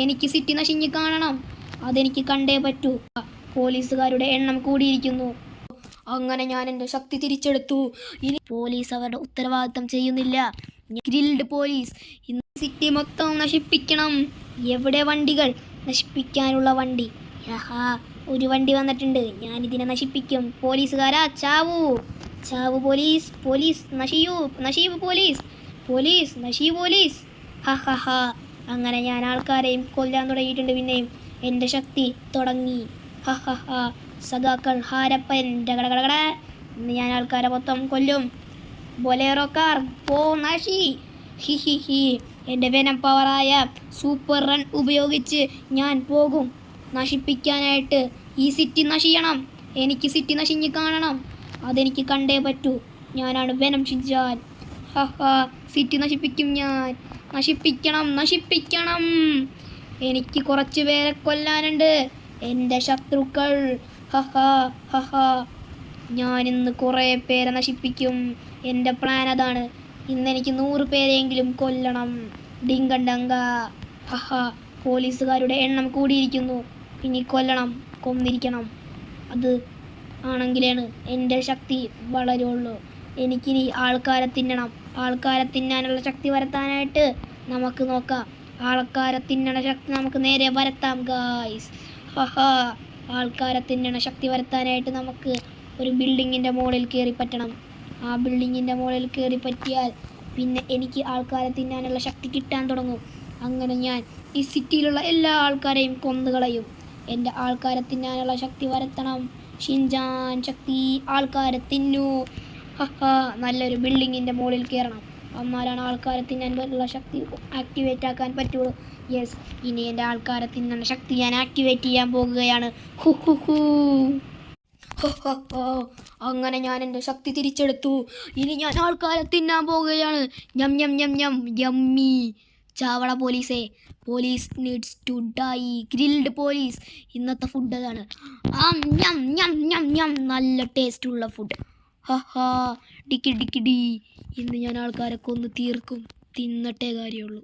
എനിക്ക് സിറ്റി നശിഞ്ഞ് കാണണം. അതെനിക്ക് കണ്ടേ പറ്റൂ. പോലീസുകാരുടെ എണ്ണം കൂടിയിരിക്കുന്നു. അങ്ങനെ ഞാൻ എൻ്റെ ശക്തി തിരിച്ചെടുത്തു. ഇനി പോലീസ് അവരുടെ ഉത്തരവാദിത്തം ചെയ്യുന്നില്ല. ഗ്രിൽഡ് പോലീസ് ഇന്ന് സിറ്റി മൊത്തം നശിപ്പിക്കണം. എവിടെ വണ്ടികൾ? നശിപ്പിക്കാനുള്ള വണ്ടി. ആഹാ, ഒരു വണ്ടി വന്നിട്ടുണ്ട്. ഞാനിതിനെ നശിപ്പിക്കും. പോലീസുകാരാ, ചാവൂ ചാവൂ. പോലീസ് പോലീസ് നശിയൂ നശിയൂ. പോലീസ് പോലീസ് നശിയൂ. പോലീസ്. ഹാ ഹാ ഹാ. അങ്ങനെ ഞാൻ ആൾക്കാരെയും കൊല്ലാൻ തുടങ്ങിയിട്ടുണ്ട്. പിന്നെയും എൻ്റെ ശക്തി തുടങ്ങി. ഹാ ഹാ ഹാ. സഖാക്കൾ ഹാരപ്പൻ ഡകടകടകട. ഇന്ന് ഞാൻ ആൾക്കാരെ മൊത്തം കൊല്ലും. ബൊലേറോ കാർ പോ നശി. ഹി ഹി ഹി. എൻ്റെ വെനം പവറായ സൂപ്പർ റൺ ഉപയോഗിച്ച് ഞാൻ പോകും നശിപ്പിക്കാനായിട്ട്. ഈ സിറ്റി നശിയണം. എനിക്ക് സിറ്റി നശിഞ്ഞ് കാണണം. അതെനിക്ക് കണ്ടേ പറ്റൂ. ഞാനാണ് വെനം ഷിൻചാൻ. ഹാ. സിറ്റി നശിപ്പിക്കും ഞാൻ. നശിപ്പിക്കണം നശിപ്പിക്കണം. എനിക്ക് കുറച്ച് പേരെ കൊല്ലാനുണ്ട്. എൻ്റെ ശത്രുക്കൾ. ഹാ. ഞാനിന്ന് കുറേ പേരെ നശിപ്പിക്കും. എൻ്റെ പ്ലാൻ അതാണ്. ഇന്നെനിക്ക് 100 പേരെയെങ്കിലും കൊല്ലണം. ഡിങ്കണ്ടങ്ക. ഹാ. പോലീസുകാരുടെ എണ്ണം കൂടിയിരിക്കുന്നു. ഇനി കൊല്ലണം, കൊന്നിരിക്കണം. അത് ആണെങ്കിലാണ് എൻ്റെ ശക്തി വളരുള്ളൂ. എനിക്കിനി ആൾക്കാരെ തിന്നണം. ആൾക്കാരെ തിന്നാനുള്ള ശക്തി വരുത്താനായിട്ട് നമുക്ക് നോക്കാം. ആൾക്കാരെ തിന്നണ ശക്തി നമുക്ക് നേരെ വരുത്താം ഗായ്സ്. ഹാ. ആൾക്കാരെ തിന്നണ ശക്തി വരുത്താനായിട്ട് നമുക്ക് ഒരു ബിൽഡിങ്ങിൻ്റെ മുകളിൽ കയറി പറ്റണം. ആ ബിൽഡിങ്ങിൻ്റെ മുകളിൽ കയറി പറ്റിയാൽ പിന്നെ എനിക്ക് ആൾക്കാരെ തിന്നാനുള്ള ശക്തി കിട്ടാൻ തുടങ്ങും. അങ്ങനെ ഞാൻ ഈ സിറ്റിയിലുള്ള എല്ലാ ആൾക്കാരെയും കൊന്നുകളയും. എൻ്റെ ആൾക്കാരെ തിന്നാനുള്ള ശക്തി വരുത്തണം. ഷിൻചാൻ ശക്തി. ആൾക്കാരെ തിന്നു. ഹാ. നല്ലൊരു ബിൽഡിങ്ങിൻ്റെ മുകളിൽ കയറണം. എന്നാലാണ് ആൾക്കാരെ തിന്നാനുള്ള ശക്തി ആക്ടിവേറ്റ് ആക്കാൻ പറ്റുള്ളൂ. യെസ്, ഇനി എൻ്റെ ആൾക്കാരെ തിന്നാനുള്ള ശക്തി ഞാൻ ആക്ടിവേറ്റ് ചെയ്യാൻ പോകുകയാണ്. ഹു. അങ്ങനെ ഞാൻ എൻ്റെ ശക്തി തിരിച്ചെടുത്തു. ഇനി ഞാൻ ആൾക്കാരെ തിന്നാൻ പോകുകയാണ്. ഞം ഞം ഞം ഞം. യമ്മി. ചാവള പോലീസേ. Police needs to die. Grilled police. ഇന്നത്തെ ഫുഡ് അതാണ്. ഞം ഞം ഞം ഞം. നല്ല ടേസ്റ്റുള്ള ഫുഡ്. ഹാ. ഡിക്കി. ഇന്ന് ഞാൻ ആൾക്കാരെ കൊന്ന് തീർക്കും. തിന്നട്ടേ കാര്യമുള്ളൂ.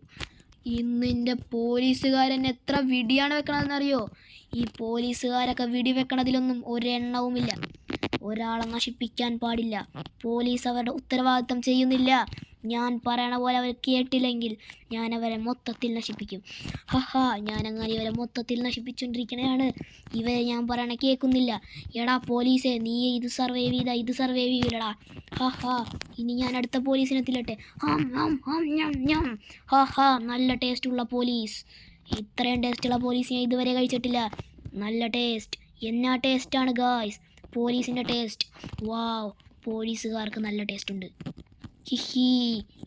ഇന്ന് എൻ്റെ പോലീസുകാരൻ എത്ര വെടിയാണ് വെക്കണമെന്നറിയോ? ഈ പോലീസുകാരൊക്കെ വെടി വെക്കണതിലൊന്നും ഒരെണ്ണവുമില്ല. ഒരാളെ നശിപ്പിക്കാൻ പാടില്ല. പോലീസ് അവരുടെ ഉത്തരവാദിത്തം ചെയ്യുന്നില്ല. ഞാൻ പറയണ പോലെ അവർ കേട്ടില്ലെങ്കിൽ ഞാൻ അവരെ മൊത്തത്തിൽ നശിപ്പിക്കും. ഹാ. ഞാനങ്ങനെ ഇവരെ മൊത്തത്തിൽ നശിപ്പിച്ചുകൊണ്ടിരിക്കണതാണ്. ഇവരെ ഞാൻ പറയണ കേൾക്കുന്നില്ല. എടാ പോലീസേ, നീ ഇത് സർവൈവ് ചെയ്തില്ലടാ. ഹാ. ഇനി ഞാൻ അടുത്ത പോലീസിനെ തില്ലട്ടെ. ഹാ. നല്ല ടേസ്റ്റുള്ള പോലീസ്. ഇത്രയും ടേസ്റ്റുള്ള പോലീസ് ഞാൻ ഇതുവരെ കഴിച്ചിട്ടില്ല. നല്ല ടേസ്റ്റ്. എന്നാ ടേസ്റ്റാണ് ഗായ്സ് പോലീസിൻ്റെ ടേസ്റ്റ്. വാവ്, പോലീസുകാർക്ക് നല്ല ടേസ്റ്റ് ഉണ്ട്. ഹിഹി.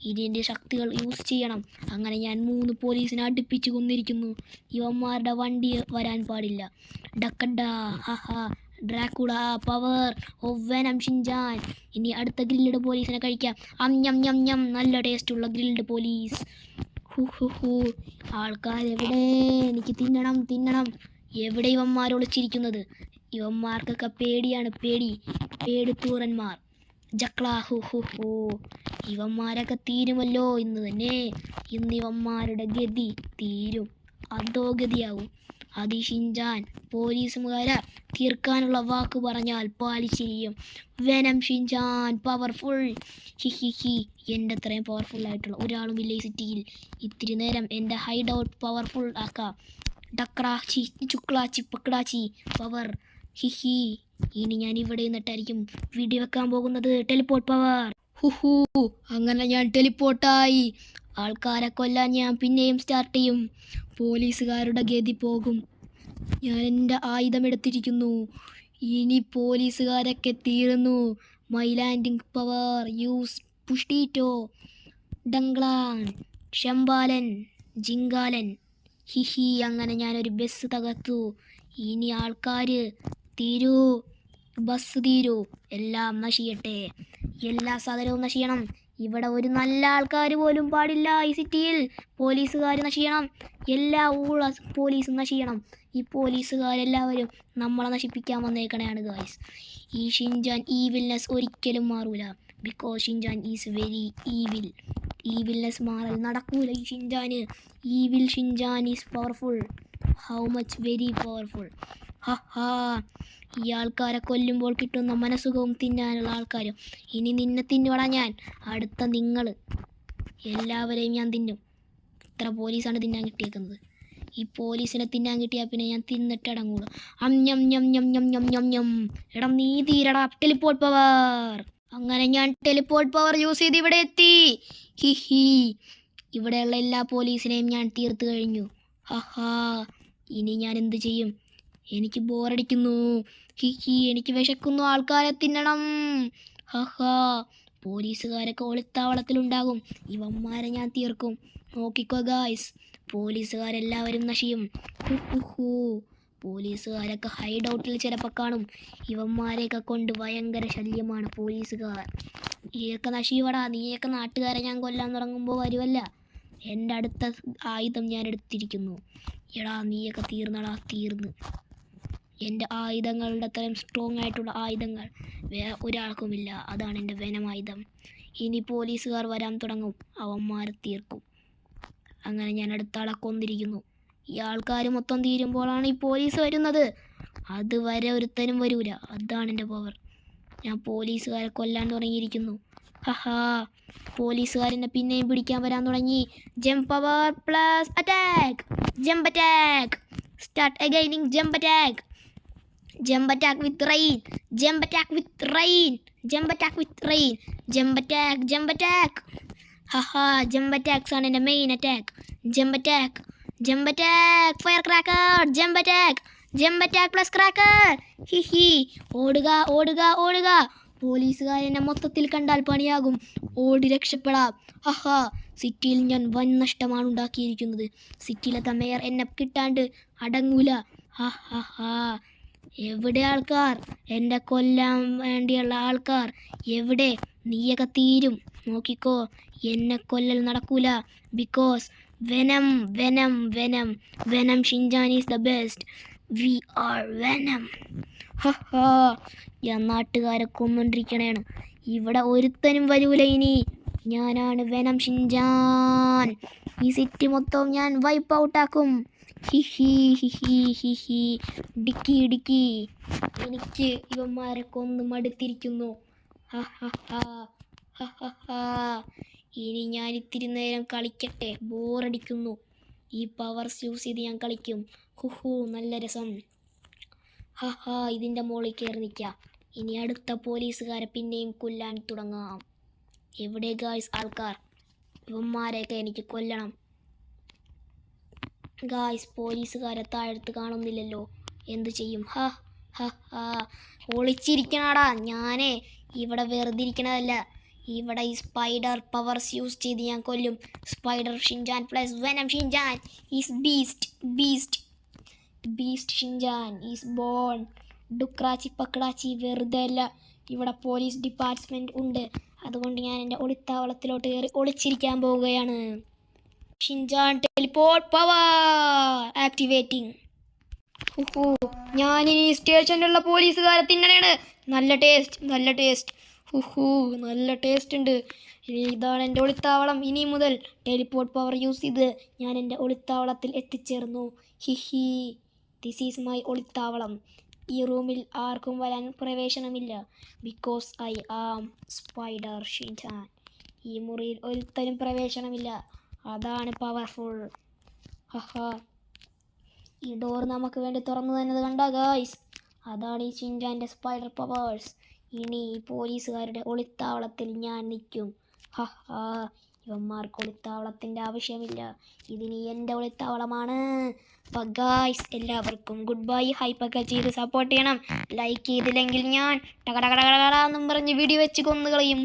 ഇതിൻ്റെ ശക്തികൾ യൂസ് ചെയ്യണം. അങ്ങനെ ഞാൻ 3 പോലീസിനെ അടുപ്പിച്ച് കൊന്നിരിക്കുന്നു. ഇവന്മാരുടെ വണ്ടി വരാൻ പാടില്ല. ഡക്കഡ. ഹാ. Dracula power of venom Shinchan. ഇനി അടുത്ത ഗ്രിൽഡ് പോലീസിനെ കഴിക്കാം. ഞം. നല്ല ടേസ്റ്റുള്ള ഗ്രിൽഡ് പോലീസ്. ഹു. ആൾക്കാരെവിടെ? എനിക്ക് തിന്നണം. എവിടെ ഇവന്മാർ ഒളിച്ചിരിക്കുന്നത്? ഇവന്മാർക്കൊക്കെ പേടിയാണ്. പേടിത്തൂറന്മാർ. ജക്ലാ. ഹു. ഇവന്മാരൊക്കെ തീരുമല്ലോ ഇന്ന് തന്നെ. ഇന്ന് ഇവന്മാരുടെ ഗതി തീരും. അതോ ഗതിയാവും. ഷിൻചാൻ പോലീസുകാരെ തീർക്കാനുള്ള വാക്ക് പറഞ്ഞാൽ പാലിച്ചിരിക്കും. Venom Shinchan powerful. ഹി. എൻ്റെ അത്രയും പവർഫുൾ ആയിട്ടുള്ള ഒരാളുമില്ല ഈ സിറ്റിയിൽ. ഇത്തിരി നേരം എൻ്റെ ഹൈഡ് ഔട്ട് പവർഫുൾ ആക്കാം. ഡക്രാച്ചി ചുക്ലാച്ചി പക്ടാച്ചി പവർ. ഹി. ഇനി ഞാൻ ഇവിടെ നിന്നിട്ടായിരിക്കും വെടിവെക്കാൻ പോകുന്നത്. Teleport power. ഹു. അങ്ങനെ ഞാൻ ടെലിപ്പോർട്ടായി. ആൾക്കാരെ കൊല്ലാൻ ഞാൻ പിന്നെയും സ്റ്റാർട്ട് ചെയ്യും. പോലീസുകാരുടെ ഗതി പോകും. ഞാൻ എൻ്റെ ആയുധം എടുത്തിരിക്കുന്നു. ഇനി പോലീസുകാരൊക്കെ തീർന്നു. മൈ ലാൻഡിംഗ് പവർ യൂസ് പുഷ്ടിറ്റോ. ഡംഗ്ലാൻ ഷംബാലൻ ജിങ്കാലൻ. ഹി. അങ്ങനെ ഞാനൊരു ബസ് തകർത്തു. ഇനി ആൾക്കാർ തീരൂ. ബസ് തീരൂ. എല്ലാം നശിയട്ടെ. എല്ലാ സാധനവും നശിയണം. ഇവിടെ ഒരു നല്ല ആൾക്കാർ പോലും പാടില്ല ഈ സിറ്റിയിൽ. പോലീസുകാർ നശിയണം. എല്ലാ പോലീസും നശിയണം. ഈ പോലീസുകാരെല്ലാവരും നമ്മളെ നശിപ്പിക്കാൻ വന്നേക്കണയാണ് ഗായ്സ്. ഈ ഷിൻചാൻ ഈവിൽനെസ് ഒരിക്കലും മാറൂല. Because Shinchan is very evil. Evilness മാറൽ നടക്കൂല ഈ ഷിൻജാന്. Evil Shinchan is powerful. How much very powerful. ഹാ ഈ ആൾക്കാരെ കൊല്ലുമ്പോൾ കിട്ടുന്ന മനസുഖവും തിന്നാനുള്ള ആൾക്കാരും. ഇനി നിന്നെ തിന്നുവടാ ഞാൻ. അടുത്ത നിങ്ങൾ എല്ലാവരെയും ഞാൻ തിന്നും. ഇത്ര പോലീസാണ് തിന്നാൻ കിട്ടിയേക്കുന്നത്. ഈ പോലീസിനെ തിന്നാൻ കിട്ടിയാൽ പിന്നെ ഞാൻ തിന്നിട്ടടങ്ങൂല. ഞം ഞം ഞം ഞം ഞം ഞം ഞം. എടാ നീ തീരടാ ടെലിപ്പോർട്ട് പവർ. അങ്ങനെ ഞാൻ ടെലിപ്പോർട്ട് പവർ യൂസ് ചെയ്ത് ഇവിടെ എത്തി. ഹി ഇവിടെയുള്ള എല്ലാ പോലീസിനെയും ഞാൻ തീർത്ത് കഴിഞ്ഞു. ഹാ ഇനി ഞാൻ എന്ത് ചെയ്യും? എനിക്ക് ബോറടിക്കുന്നു. എനിക്ക് വിശക്കുന്നു. ആൾക്കാരെ തിന്നണം. ഹാ പോലീസുകാരൊക്കെ ഒളിത്താവളത്തിലുണ്ടാകും. ഇവന്മാരെ ഞാൻ തീർക്കും. നോക്കിക്കോ ഗായ്സ്, പോലീസുകാരെല്ലാവരും നശിയും. പോലീസുകാരൊക്കെ ഹൈഡ് ഔട്ടിൽ ചിലപ്പോൾ കാണും. ഇവന്മാരെയൊക്കെ കൊണ്ട് ഭയങ്കര ശല്യമാണ് പോലീസുകാർ. നീയൊക്കെ നശിവടാ. നീയൊക്കെ നാട്ടുകാരെ ഞാൻ കൊല്ലാൻ തുടങ്ങുമ്പോൾ വരുമല്ല. എൻ്റെ അടുത്ത ആയുധം ഞാൻ എടുത്തിരിക്കുന്നു. എടാ നീയൊക്കെ തീർന്നടാ, തീർന്ന്. എൻ്റെ ആയുധങ്ങളുടെ അത്രയും സ്ട്രോങ് ആയിട്ടുള്ള ആയുധങ്ങൾ വേറെ ഒരാൾക്കുമില്ല. അതാണ് എൻ്റെ വെനമായുധം. ഇനി പോലീസുകാർ വരാൻ തുടങ്ങും. അവന്മാരെ തീർക്കും. അങ്ങനെ ഞാൻ അടുത്ത ആളെ കൊന്നിരിക്കുന്നു. ഈ ആൾക്കാർ മൊത്തം തീരുമ്പോഴാണ് ഈ പോലീസ് വരുന്നത്. അതുവരെ ഒരുത്തനും വരൂല. അതാണ് എൻ്റെ പവർ. ഞാൻ പോലീസുകാരെ കൊല്ലാൻ തുടങ്ങിയിരിക്കുന്നു. പോലീസുകാരെന്നെ പിന്നെയും പിടിക്കാൻ വരാൻ തുടങ്ങി. Jump power plus attack. Jump attack. Start അഗൈനിങ് jump attack. Jump attack with rain. Jump attack with rain. Jump attack with rain. Jump attack. Jump attack. Jump attacks ആണ് എൻ്റെ main attack. Jump attack. Jump attack. Fire cracker. Jump attack. Jump attack plus cracker. ഓടുക ഓടുക ഓടുക. പോലീസുകാരെന്നെ മൊത്തത്തിൽ കണ്ടാൽ പണിയാകും. ഓടി രക്ഷപ്പെടാം. സിറ്റിയിൽ ഞാൻ വൻ നഷ്ടമാണ് ഉണ്ടാക്കിയിരിക്കുന്നത്. സിറ്റിയിലത്തെ മേയർ എന്നെ കിട്ടാണ്ട് അടങ്ങൂല. എവിടെ ആൾക്കാർ? എന്നെ കൊല്ലാൻ വേണ്ടിയുള്ള ആൾക്കാർ എവിടെ? നീയൊക്കെ തീരും. നോക്കിക്കോ, എന്നെ കൊല്ലൽ നടക്കൂല. Because venom venom venom venom ഷിൻജാൻ is the best. We are venom. ഞാൻ നാട്ടുകാരെ കൊന്നുകൊണ്ടിരിക്കണേണ്. ഇവിടെ ഒരുത്തനും വരൂല ഇനി. ഞാനാണ് വെനം ഷിൻജാൻ. ഈ സിറ്റി മൊത്തം ഞാൻ വൈപ്പ് ഔട്ടാക്കും. Dicky dicky. എനിക്ക് ഇവന്മാരെ കൊന്ന് മടുത്തിരിക്കുന്നു. ഇനി ഞാൻ ഇത്തിരി നേരം കളിക്കട്ടെ. ബോറടിക്കുന്നു. ഈ പവർസ് യൂസ് ചെയ്ത് ഞാൻ കളിക്കും. നല്ല രസം. ഇതിൻ്റെ മുകളിൽ കയറി നിൽക്കാം. ഇനി അടുത്ത പോലീസുകാരെ പിന്നെയും കൊല്ലാൻ തുടങ്ങാം. എവിടെ ഗായ്സ് ആൾക്കാർ? ഇവന്മാരെയൊക്കെ എനിക്ക് കൊല്ലണം. ഗായ്സ്, പോലീസുകാരെ താഴത്ത് കാണുന്നില്ലല്ലോ. എന്തു ചെയ്യും? ഒളിച്ചിരിക്കണടാ. ഞാനേ ഇവിടെ വെറുതെ ഇരിക്കണതല്ല. ഇവിടെ ഈ സ്പൈഡർ പവർസ് യൂസ് ചെയ്ത് ഞാൻ കൊല്ലും. Spider Shinchan plus venom ഷിൻജാൻ is beast. Beast Shinchan is born. ഡുക്രാച്ചി പക്കടാച്ചി വെറുതെ അല്ല. ഇവിടെ പോലീസ് ഡിപ്പാർട്ട്മെൻറ്റ് ഉണ്ട്. അതുകൊണ്ട് ഞാൻ എൻ്റെ ഒളിത്താവളത്തിലോട്ട് കയറി ഒളിച്ചിരിക്കാൻ പോവുകയാണ്. ഷിൻജാൻ ടെലിപ്പോർട്ട് പവർ ആക്ടിവേറ്റിംഗ്. ഞാനിനി സ്റ്റേഷനിലുള്ള പോലീസുകാരെ തിന്നണേണ്. നല്ല ടേസ്റ്റ്. നല്ല ടേസ്റ്റ് ഉണ്ട്. ഇതാണ് എൻ്റെ ഒളിത്താവളം. ഇനി മുതൽ ടെലിപ്പോർട്ട് പവർ യൂസ് ചെയ്ത് ഞാൻ എൻ്റെ ഒളിത്താവളത്തിൽ എത്തിച്ചേർന്നു. ദിസ് ഈസ് മൈ ഒളിത്താവളം. ഈ റൂമിൽ ആർക്കും വരാൻ പ്രവേശനമില്ല. Because I am spider Shinchan. ഈ മുറിയിൽ ഒരുത്തരും പ്രവേശനമില്ല. അതാണ് പവർഫുൾ. ഈ ഡോർ നമുക്ക് വേണ്ടി തുറന്നു തന്നത് കണ്ട ഗായ്സ്. അതാണ് ഈ ഷിൻജാൻ്റെ സ്പൈഡർ പവേഴ്സ്. ഇനി ഈ പോലീസുകാരുടെ ഒളിത്താവളത്തിൽ ഞാൻ നിൽക്കും. ഇവന്മാർക്ക് ഒളിത്താവളത്തിൻ്റെ ആവശ്യമില്ല. ഇതിനി എൻ്റെ ഒളിത്താവളമാണ്. അപ്പോൾ ഗായ്സ്, എല്ലാവർക്കും ഗുഡ് ബൈ. ഹൈപ്പൊക്കെ ചെയ്ത് സപ്പോർട്ട് ചെയ്യണം. ലൈക്ക് ചെയ്തില്ലെങ്കിൽ ഞാൻ ടകടകടകട എന്നും പറഞ്ഞ് വീഡിയോ വെച്ച് കൊന്നുകളയും.